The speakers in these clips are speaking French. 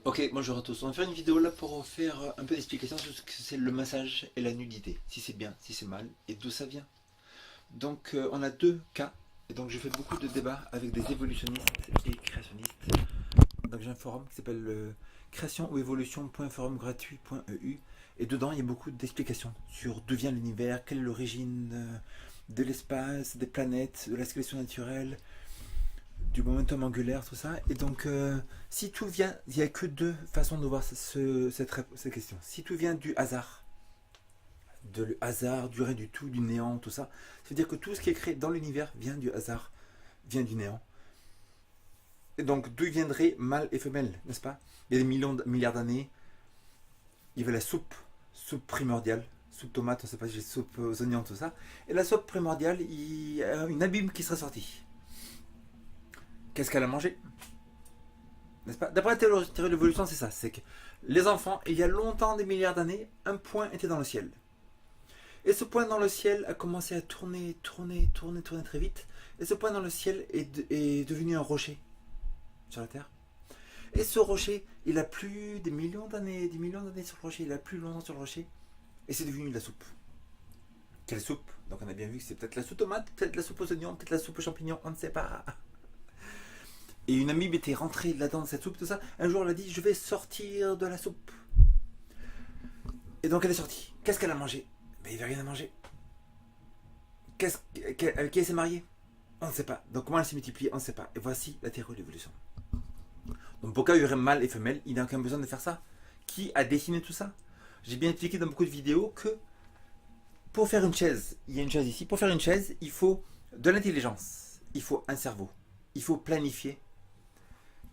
Ok, bonjour à tous. On va faire une vidéo là pour faire un peu d'explication sur ce que c'est le massage et la nudité. Si c'est bien, si c'est mal et d'où ça vient. Donc on a deux cas. Et donc je fais beaucoup de débats avec des évolutionnistes et créationnistes. Donc j'ai un forum qui s'appelle création ou évolution.forumgratuit.eu. Et dedans il y a beaucoup d'explications sur d'où vient l'univers, quelle est l'origine de l'espace, des planètes, de la sélection naturelle, du momentum angulaire, tout ça. Et donc, si tout vient, il n'y a que deux façons de voir cette question. Si tout vient du hasard, du rien du tout, du néant, tout ça, ça veut dire que tout ce qui est créé dans l'univers vient du hasard, vient du néant. Et donc, d'où viendrait mâle et femelle, n'est-ce pas? Il y a des millions, milliards d'années, il y avait la soupe primordiale, soupe tomate, on ne sait pas si j'ai soupe aux oignons, tout ça. Et la soupe primordiale, il y a une abîme qui serait sortie. Qu'est-ce qu'elle a mangé? N'est-ce pas? D'après la théorie de l'évolution, c'est ça. C'est que les enfants, il y a longtemps, des milliards d'années, un point était dans le ciel. Et ce point dans le ciel a commencé à tourner très vite. Et ce point dans le ciel est devenu un rocher sur la Terre. Et ce rocher, il a plus des millions d'années sur le rocher, il a plus longtemps sur le rocher. Et c'est devenu de la soupe. Quelle soupe? Donc on a bien vu que c'est peut-être la soupe tomate, peut-être la soupe aux oignons, peut-être la soupe aux champignons, on ne sait pas. Et une amibe était rentrée là-dedans dans cette soupe, tout ça. Un jour, elle a dit, je vais sortir de la soupe. Et donc, elle est sortie. Qu'est-ce qu'elle a mangé? Ben, il n'y avait rien à manger. Avec qui elle s'est mariée? On ne sait pas. Donc, comment elle s'est multipliée? On ne sait pas. Et voici la théorie de l'évolution. Donc, pourquoi il y aurait mâle et femelle? Il n'a aucun besoin de faire ça. Qui a dessiné tout ça? J'ai bien expliqué dans beaucoup de vidéos que pour faire une chaise, il y a une chaise ici. Pour faire une chaise, il faut de l'intelligence. Il faut un cerveau. Il faut planifier.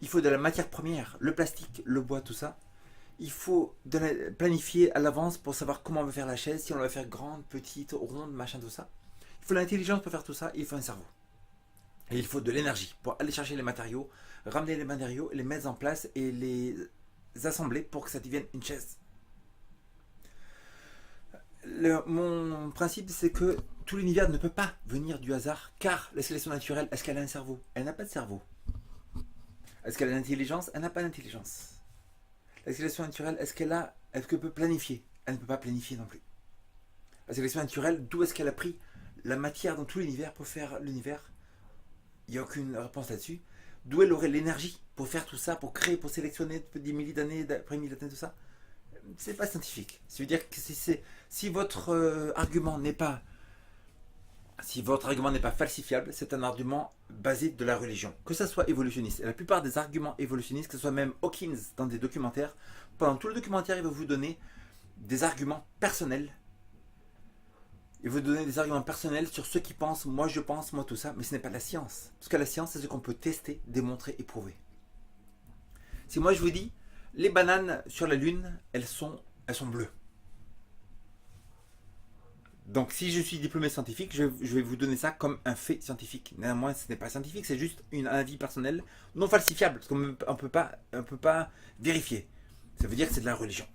Il faut de la matière première, le plastique, le bois, tout ça. Il faut planifier à l'avance pour savoir comment on va faire la chaise, si on va faire grande, petite, ronde, machin, tout ça. Il faut l'intelligence pour faire tout ça, et il faut un cerveau. Et il faut de l'énergie pour aller chercher les matériaux, ramener les matériaux, les mettre en place et les assembler pour que ça devienne une chaise. Mon principe, c'est que tout l'univers ne peut pas venir du hasard, car la sélection naturelle, est-ce qu'elle a un cerveau? Elle n'a pas de cerveau. Est-ce qu'elle a l'intelligence? Elle n'a pas d'intelligence. La sélection naturelle, est-ce qu'elle peut planifier? Elle ne peut pas planifier non plus. La sélection naturelle, d'où est-ce qu'elle a pris la matière dans tout l'univers pour faire l'univers? Il n'y a aucune réponse là-dessus. D'où elle aurait l'énergie pour faire tout ça, pour créer, pour sélectionner des milliers d'années, après milliers d'années, tout ça? C'est pas scientifique. Ça veut dire que si votre argument n'est pas falsifiable, c'est un argument basé de la religion, que ça soit évolutionniste. Et la plupart des arguments évolutionnistes, que ce soit même Hawkins dans des documentaires, pendant tout le documentaire, il va vous donner des arguments personnels. Il va vous donner des arguments personnels sur ceux qui pensent, moi je pense, moi tout ça, mais ce n'est pas la science. Parce que la science, c'est ce qu'on peut tester, démontrer et prouver. Si moi je vous dis, les bananes sur la Lune, elles sont bleues. Donc si je suis diplômé scientifique, je vais vous donner ça comme un fait scientifique. Néanmoins, ce n'est pas scientifique, c'est juste un avis personnel non falsifiable, parce qu'on ne peut pas vérifier. Ça veut dire que c'est de la religion.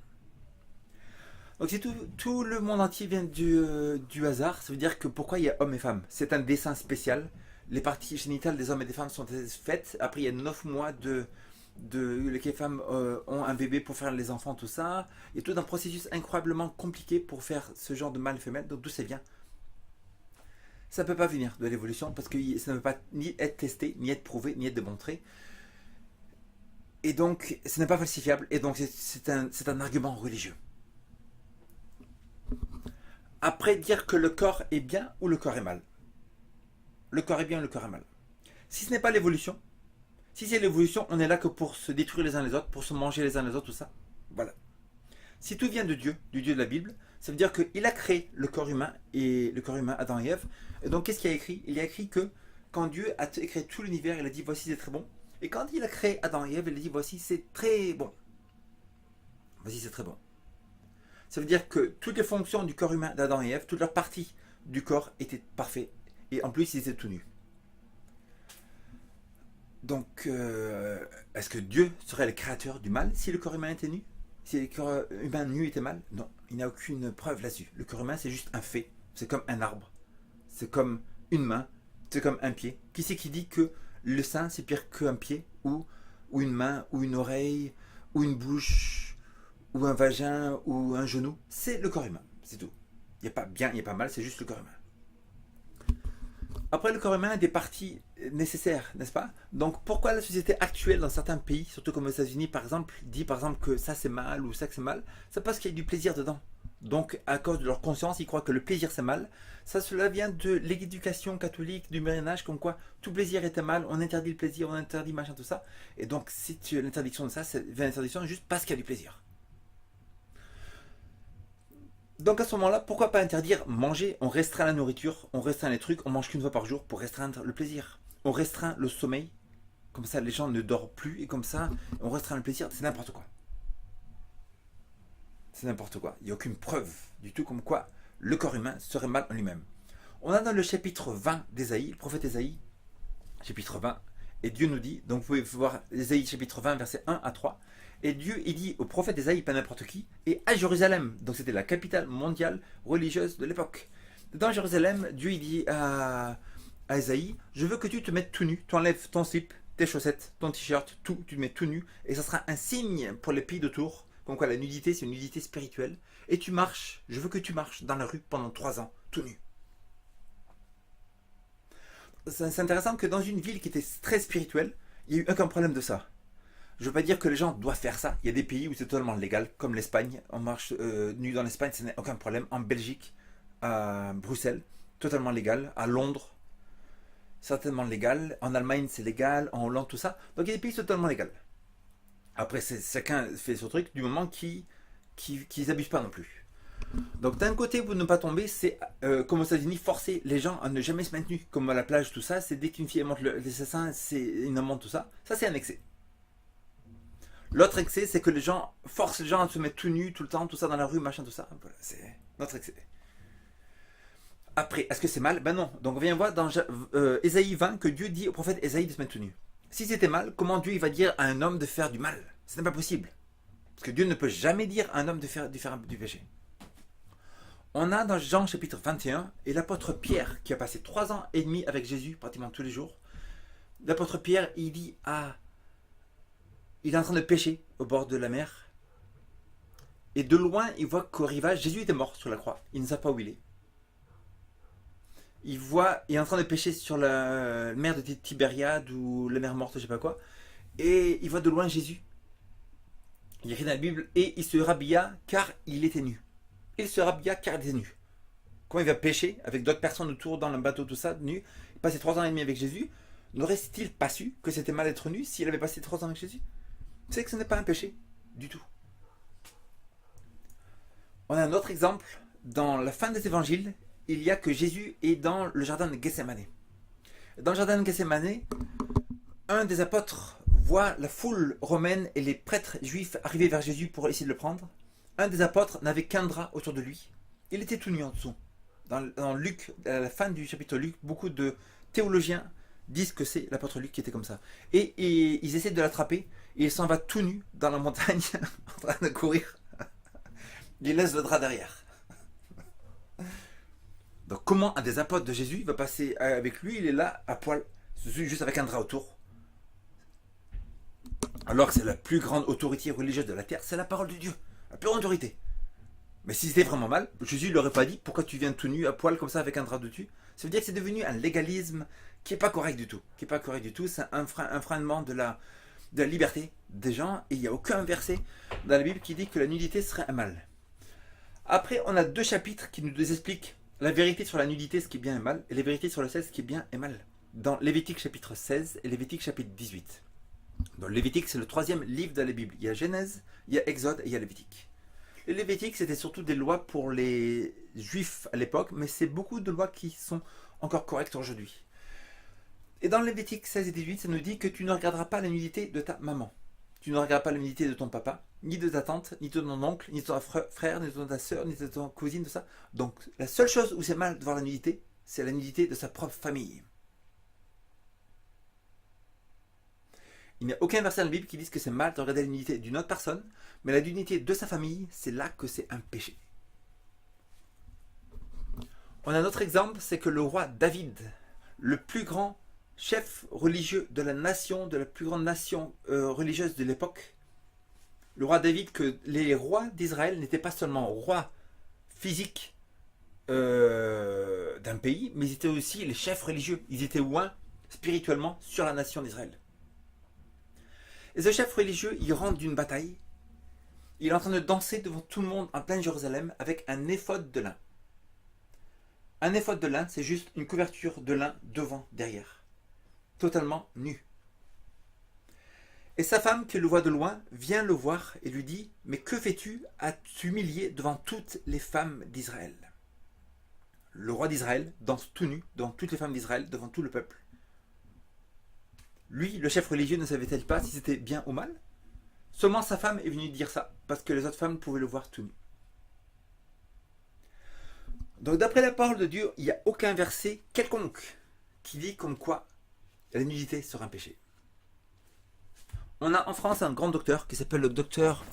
Donc si tout le monde entier vient du hasard, ça veut dire que pourquoi il y a hommes et femmes? C'est un dessin spécial. Les parties génitales des hommes et des femmes sont faites. Après, il y a 9 mois les femmes ont un bébé pour faire les enfants, tout ça. Il y a tout un processus incroyablement compliqué pour faire ce genre de mâle et femelle. Donc d'où ça vient? Ça ne peut pas venir de l'évolution parce que ça ne peut pas ni être testé, ni être prouvé, ni être démontré. Et donc, ce n'est pas falsifiable. Et donc, c'est un argument religieux. Après, dire que le corps est bien ou le corps est mal. Le corps est bien ou le corps est mal. Si ce n'est pas l'évolution, si c'est l'évolution, on est là que pour se détruire les uns les autres, pour se manger les uns les autres, tout ça. Voilà. Si tout vient de Dieu, du Dieu de la Bible, ça veut dire qu'il a créé le corps humain, et le corps humain, Adam et Ève. Et donc, qu'est-ce qu'il a écrit? Il a écrit que quand Dieu a créé tout l'univers, il a dit voici c'est très bon. Et quand il a créé Adam et Ève, il a dit voici c'est très bon. Voici c'est très bon. Ça veut dire que toutes les fonctions du corps humain d'Adam et Ève, toutes leurs parties du corps étaient parfaites. Et en plus, ils étaient tout nus. Donc, est-ce que Dieu serait le créateur du mal si le corps humain était nu? Si le corps humain nu était mal? Non, il n'y a aucune preuve là-dessus. Le corps humain, c'est juste un fait. C'est comme un arbre. C'est comme une main. C'est comme un pied. Qui c'est qui dit que le sein, c'est pire qu'un pied ou une main, ou une oreille, ou une bouche, ou un vagin, ou un genou. C'est le corps humain, c'est tout. Il n'y a pas bien, il n'y a pas mal, c'est juste le corps humain. Après, le corps humain a des parties nécessaires, n'est-ce pas? Donc, pourquoi la société actuelle dans certains pays, surtout comme aux États-Unis par exemple, dit par exemple que ça c'est mal ou ça que c'est mal? C'est parce qu'il y a du plaisir dedans. Donc, à cause de leur conscience, ils croient que le plaisir c'est mal. Ça, cela vient de l'éducation catholique du Moyen-Âge, comme quoi tout plaisir était mal, on interdit le plaisir, on interdit machin, tout ça. Et donc, si tu as l'interdiction de ça, c'est l'interdiction juste parce qu'il y a du plaisir. Donc à ce moment-là, pourquoi pas interdire manger? On restreint la nourriture, on restreint les trucs, on mange qu'une fois par jour pour restreindre le plaisir. On restreint le sommeil, comme ça les gens ne dorment plus et comme ça on restreint le plaisir. C'est n'importe quoi. C'est n'importe quoi. Il n'y a aucune preuve du tout comme quoi le corps humain serait mal en lui-même. On a dans le chapitre 20 d'Ésaïe, le prophète Ésaïe, chapitre 20, et Dieu nous dit, donc vous pouvez voir Ésaïe chapitre 20, versets 1 à 3, et Dieu, il dit au prophète Ésaïe, pas n'importe qui, et à Jérusalem, donc c'était la capitale mondiale religieuse de l'époque. Dans Jérusalem, Dieu, il dit à Ésaïe, je veux que tu te mettes tout nu, tu enlèves ton slip, tes chaussettes, ton t-shirt, tout, tu te mets tout nu, et ça sera un signe pour les pays d'autour, comme quoi la nudité, c'est une nudité spirituelle, et tu marches, je veux que tu marches dans la rue pendant 3 ans, tout nu. C'est intéressant que dans une ville qui était très spirituelle, il n'y a eu aucun problème de ça. Je ne veux pas dire que les gens doivent faire ça. Il y a des pays où c'est totalement légal, comme l'Espagne. On marche nu dans l'Espagne, ce n'est aucun problème. En Belgique, à Bruxelles, totalement légal. À Londres, certainement légal. En Allemagne, c'est légal. En Hollande, tout ça. Donc il y a des pays totalement légaux. Après, chacun fait son truc du moment qu'ils n'abusent pas non plus. Donc d'un côté, pour ne pas tomber, c'est comme aux États-Unis, forcer les gens à ne jamais se mettre nus. Comme à la plage, tout ça, c'est dès qu'une fille monte les seins, c'est une amende, tout ça. Ça, c'est un excès. L'autre excès, c'est que les gens forcent les gens à se mettre tout nus tout le temps, tout ça dans la rue, machin, tout ça. Voilà, c'est notre excès. Après, est-ce que c'est mal? Ben non. Donc on vient voir dans Ésaïe 20 que Dieu dit au prophète Ésaïe de se mettre tout nu. Si c'était mal, comment Dieu il va dire à un homme de faire du mal? Ce n'est pas possible. Parce que Dieu ne peut jamais dire à un homme de faire du péché. On a dans Jean chapitre 21, et l'apôtre Pierre, qui a passé 3 ans et demi avec Jésus, pratiquement tous les jours, l'apôtre Pierre, il dit il est en train de pêcher au bord de la mer, et de loin, il voit qu'au rivage, Jésus était mort sur la croix, il ne sait pas où il est. Il est en train de pêcher sur la mer de Tibériade, ou la mer morte, je ne sais pas quoi, et il voit de loin Jésus. Il écrit dans la Bible, et il se rhabilla car il était nu. Il se rhabilla car il était nu. Comment il va pêcher avec d'autres personnes autour dans le bateau, tout ça, nu? Il passait 3 ans et demi avec Jésus. N'aurait-il pas su que c'était mal d'être nu s'il avait passé 3 ans avec Jésus? C'est que ce n'est pas un péché du tout. On a un autre exemple. Dans la fin des évangiles, il y a que Jésus est dans le jardin de Gethsémane. Dans le jardin de Gethsémane, un des apôtres voit la foule romaine et les prêtres juifs arriver vers Jésus pour essayer de le prendre. Un des apôtres n'avait qu'un drap autour de lui. Il était tout nu en dessous. Dans Luc, à la fin du chapitre Luc, beaucoup de théologiens disent que c'est l'apôtre Luc qui était comme ça. Et ils essaient de l'attraper, et il s'en va tout nu dans la montagne, en train de courir. Il laisse le drap derrière. Donc comment un des apôtres de Jésus va passer avec lui? Il est là, à poil, juste avec un drap autour. Alors que c'est la plus grande autorité religieuse de la terre, c'est la parole de Dieu. La plus grande autorité. Mais si c'était vraiment mal, Jésus ne l'aurait pas dit. Pourquoi tu viens tout nu, à poil, comme ça, avec un drap dessus? Ça veut dire que c'est devenu un légalisme qui n'est pas correct du tout. Qui est pas correct du tout. C'est un freinement de la liberté des gens. Et il n'y a aucun verset dans la Bible qui dit que la nudité serait un mal. Après, on a 2 chapitres qui nous expliquent la vérité sur la nudité, ce qui est bien et mal, et la vérité sur le sexe, ce qui est bien et mal. Dans Lévitique chapitre 16 et Lévitique chapitre 18. Dans Lévitique, c'est le 3e livre de la Bible. Il y a Genèse, il y a Exode et il y a Lévitique. Les Lévitique, c'était surtout des lois pour les Juifs à l'époque, mais c'est beaucoup de lois qui sont encore correctes aujourd'hui. Et dans Lévitique 16 et 18, ça nous dit que tu ne regarderas pas la nudité de ta maman. Tu ne regarderas pas la nudité de ton papa, ni de ta tante, ni de ton oncle, ni de ton frère, ni de ta soeur, ni de ton cousine, de ça. Donc la seule chose où c'est mal de voir la nudité, c'est la nudité de sa propre famille. Il n'y a aucun verset dans la Bible qui dise que c'est mal de regarder la nudité d'une autre personne, mais la nudité de sa famille, c'est là que c'est un péché. On a un autre exemple, c'est que le roi David, le plus grand chef religieux de la nation, de la plus grande nation religieuse de l'époque, le roi David, que les rois d'Israël n'étaient pas seulement rois physiques d'un pays, mais ils étaient aussi les chefs religieux. Ils étaient loin spirituellement sur la nation d'Israël. Et ce chef religieux, il rentre d'une bataille. Il est en train de danser devant tout le monde en plein Jérusalem avec un éphod de lin. Un éphod de lin, c'est juste une couverture de lin devant, derrière. Totalement nu. Et sa femme, qui le voit de loin, vient le voir et lui dit « Mais que fais-tu à t'humilier devant toutes les femmes d'Israël ?» Le roi d'Israël danse tout nu devant toutes les femmes d'Israël, devant tout le peuple. Lui, le chef religieux, ne savait-elle pas si c'était bien ou mal? Seulement sa femme est venue dire ça, parce que les autres femmes pouvaient le voir tout nu. Donc d'après la parole de Dieu, il n'y a aucun verset quelconque qui dit comme quoi la nudité sera un péché. On a en France un grand docteur qui s'appelle le docteur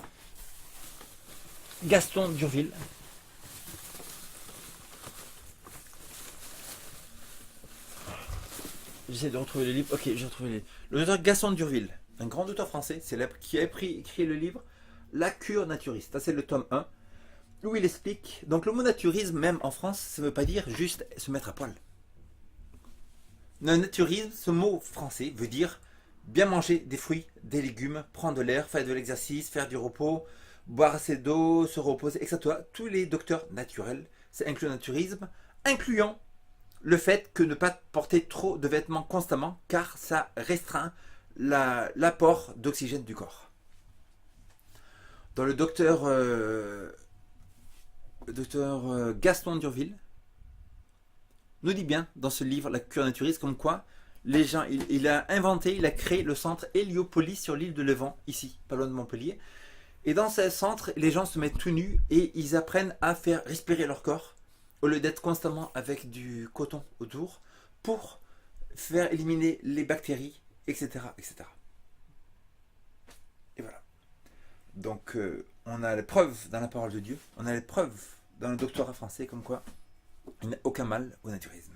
Gaston Durville. J'essaie de retrouver le livre. Ok, j'ai retrouvé le livre. Le docteur Gaston Durville, un grand docteur français célèbre qui a écrit le livre La cure naturiste. Ça, c'est le tome 1, où il explique. Donc, le mot naturisme, même en France, ça ne veut pas dire juste se mettre à poil. Le naturisme, ce mot français, veut dire bien manger des fruits, des légumes, prendre de l'air, faire de l'exercice, faire du repos, boire assez d'eau, se reposer, etc. Tous les docteurs naturels, c'est inclus le naturisme, incluant le fait que ne pas porter trop de vêtements constamment, car ça restreint l'apport d'oxygène du corps. Dans le docteur Gaston Durville nous dit bien dans ce livre La cure naturiste comme quoi les gens, il a créé le centre Héliopolis sur l'île de Levant, ici, pas loin de Montpellier. Et dans ce centre, les gens se mettent tout nus et ils apprennent à faire respirer leur corps au lieu d'être constamment avec du coton autour pour faire éliminer les bactéries, etc. etc. Et voilà. Donc, on a les preuves dans la parole de Dieu, on a les preuves dans le doctorat français comme quoi il n'y a aucun mal au naturisme.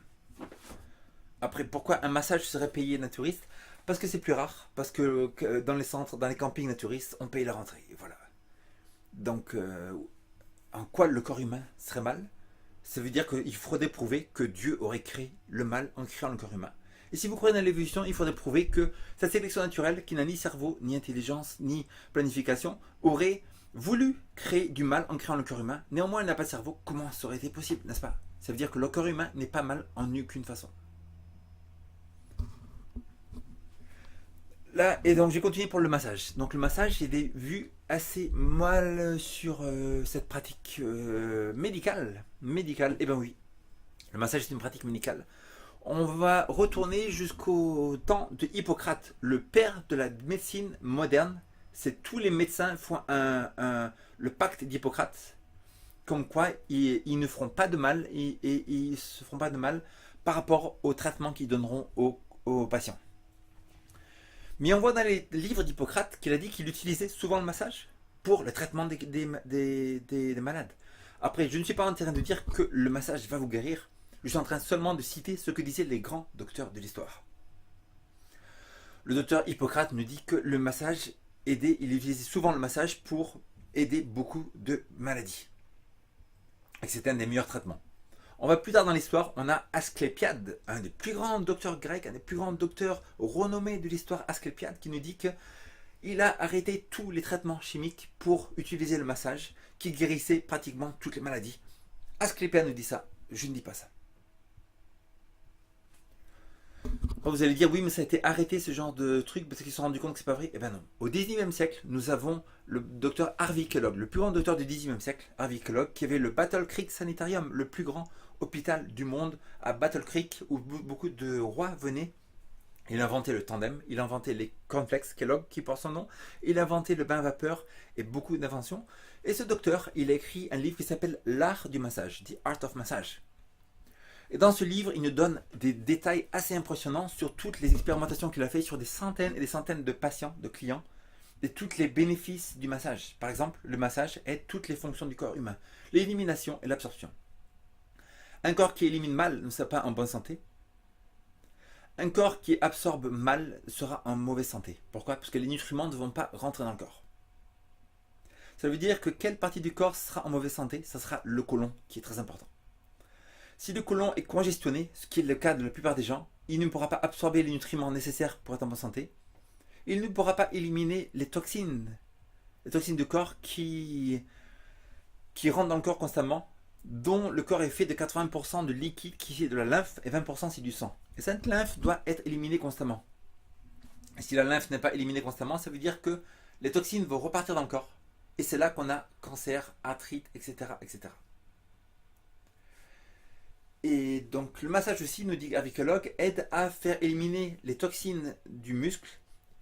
Après, pourquoi un massage serait payé naturiste? Parce que c'est plus rare, parce que dans les centres, dans les campings naturistes, on paye la rentrée. Voilà. Donc, en quoi le corps humain serait mal? Ça veut dire qu'il faudrait prouver que Dieu aurait créé le mal en créant le corps humain. Et si vous croyez dans l'évolution, il faudrait prouver que cette sélection naturelle, qui n'a ni cerveau, ni intelligence, ni planification, aurait voulu créer du mal en créant le corps humain. Néanmoins, elle n'a pas de cerveau. Comment ça aurait été possible, n'est-ce pas? Ça veut dire que le corps humain n'est pas mal en aucune façon. Là, et donc j'ai continué pour le massage. Donc le massage, j'ai des vues assez mal sur cette pratique médicale. Eh bien oui, le massage est une pratique médicale. On va retourner jusqu'au temps de Hippocrate, le père de la médecine moderne. C'est tous les médecins font le pacte d'Hippocrate, comme quoi ils ne feront pas de mal et ils ne se feront pas de mal par rapport au traitement qu'ils donneront aux patients. Mais on voit dans les livres d'Hippocrate qu'il a dit qu'il utilisait souvent le massage pour le traitement des malades. Après, je ne suis pas en train de dire que le massage va vous guérir. Je suis en train seulement de citer ce que disaient les grands docteurs de l'histoire. Le docteur Hippocrate nous dit que le massage aidait, il utilisait souvent le massage pour aider beaucoup de maladies. Et que c'était un des meilleurs traitements. On va plus tard dans l'histoire, on a Asclépiade, un des plus grands docteurs grecs, un des plus grands docteurs renommés de l'histoire, Asclépiade, qui nous dit qu'il a arrêté tous les traitements chimiques pour utiliser le massage, qui guérissait pratiquement toutes les maladies. Asclépiade nous dit ça, je ne dis pas ça. Vous allez dire, oui, mais ça a été arrêté ce genre de truc parce qu'ils se sont rendus compte que c'est pas vrai. Eh bien non. Au 19e siècle, nous avons le docteur Harvey Kellogg, le plus grand docteur du 19e siècle, Harvey Kellogg, qui avait le Battle Creek Sanitarium, le plus grand hôpital du monde à Battle Creek, où beaucoup de rois venaient. Il a inventé le tandem, il a inventé les cornflakes Kellogg qui portent son nom, il a inventé le bain à vapeur et beaucoup d'inventions. Et ce docteur, il a écrit un livre qui s'appelle L'art du massage, The Art of Massage. Et dans ce livre, il nous donne des détails assez impressionnants sur toutes les expérimentations qu'il a fait sur des centaines et des centaines de patients, de clients, et tous les bénéfices du massage. Par exemple, le massage aide toutes les fonctions du corps humain, l'élimination et l'absorption. Un corps qui élimine mal ne sera pas en bonne santé. Un corps qui absorbe mal sera en mauvaise santé. Pourquoi? Parce que les nutriments ne vont pas rentrer dans le corps. Ça veut dire que quelle partie du corps sera en mauvaise santé? Ça sera le côlon qui est très important. Si le côlon est congestionné, ce qui est le cas de la plupart des gens, il ne pourra pas absorber les nutriments nécessaires pour être en bonne santé. Il ne pourra pas éliminer les toxines du corps qui rentrent dans le corps constamment, dont le corps est fait de 80% de liquide qui est de la lymphe et 20% c'est du sang. Et cette lymphe doit être éliminée constamment. Et si la lymphe n'est pas éliminée constamment, ça veut dire que les toxines vont repartir dans le corps. Et c'est là qu'on a cancer, arthrite, etc., etc. Et donc le massage aussi, nous dit Avikologue, aide à faire éliminer les toxines du muscle.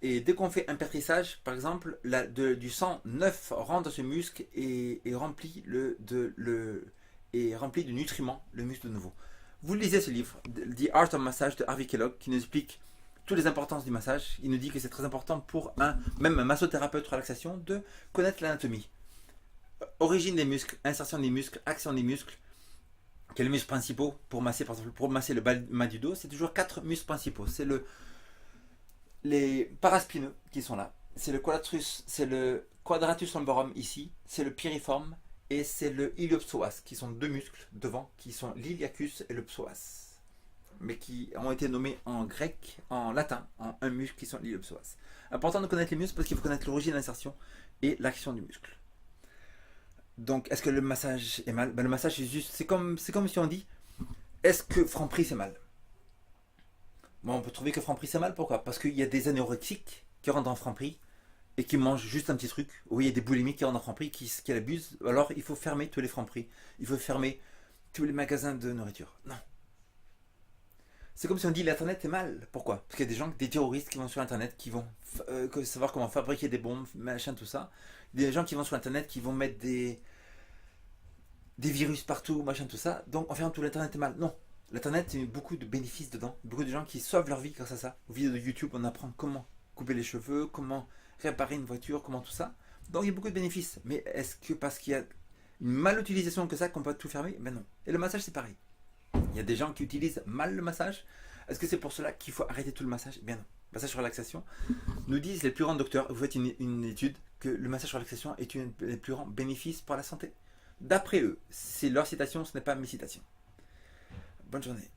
Et dès qu'on fait un pétrissage, par exemple, du sang neuf rentre dans ce muscle et remplit de nutriments le muscle de nouveau. Vous lisez ce livre, The Art of Massage de Harvey Kellogg, qui nous explique toutes les importances du massage. Il nous dit que c'est très important pour même un massothérapeute relaxation de connaître l'anatomie. Origine des muscles, insertion des muscles, action des muscles. Quels muscles principaux pour masser, par exemple, pour masser le bas du dos, c'est toujours 4 muscles principaux. C'est les paraspineux qui sont là. C'est le quadratus lumborum ici. C'est le piriforme et c'est le iliopsoas qui sont 2 muscles devant qui sont l'iliacus et le psoas. Mais qui ont été nommés en grec, en latin, en un muscle qui sont l'iliopsoas. Important de connaître les muscles parce qu'il faut connaître l'origine de l'insertion et l'action du muscle. Donc, est-ce que le massage est mal? Le massage est juste. C'est comme si on dit est-ce que Franprix c'est mal? Bon, on peut trouver que Franprix c'est mal. Pourquoi? Parce qu'il y a des anorexiques qui rentrent dans Franprix et qui mangent juste un petit truc. Ou il y a des boulimiques qui rentrent dans Franprix qui l'abusent. Alors, il faut fermer tous les Franprix. Il faut fermer tous les magasins de nourriture. Non. C'est comme si on dit l'internet est mal. Pourquoi? Parce qu'il y a des terroristes qui vont sur internet, qui vont savoir comment fabriquer des bombes, machin, tout ça. Des gens qui vont sur internet, qui vont mettre des virus partout, machin, tout ça. Donc on ferme tout l'internet est mal. Non. L'internet, il y a beaucoup de bénéfices dedans. Beaucoup de gens qui sauvent leur vie grâce à ça. Aux vidéos de YouTube, on apprend comment couper les cheveux, comment réparer une voiture, comment tout ça. Donc il y a beaucoup de bénéfices. Mais est-ce que parce qu'il y a une mal-utilisation que ça qu'on peut tout fermer? Ben non. Et le massage, c'est pareil. Il y a des gens qui utilisent mal le massage. Est-ce que c'est pour cela qu'il faut arrêter tout le massage? Bien non. Massage relaxation. Nous disent les plus grands docteurs, vous faites une étude, que le massage relaxation est un des plus grands bénéfices pour la santé. D'après eux, c'est leur citation, ce n'est pas mes citations. Bonne journée.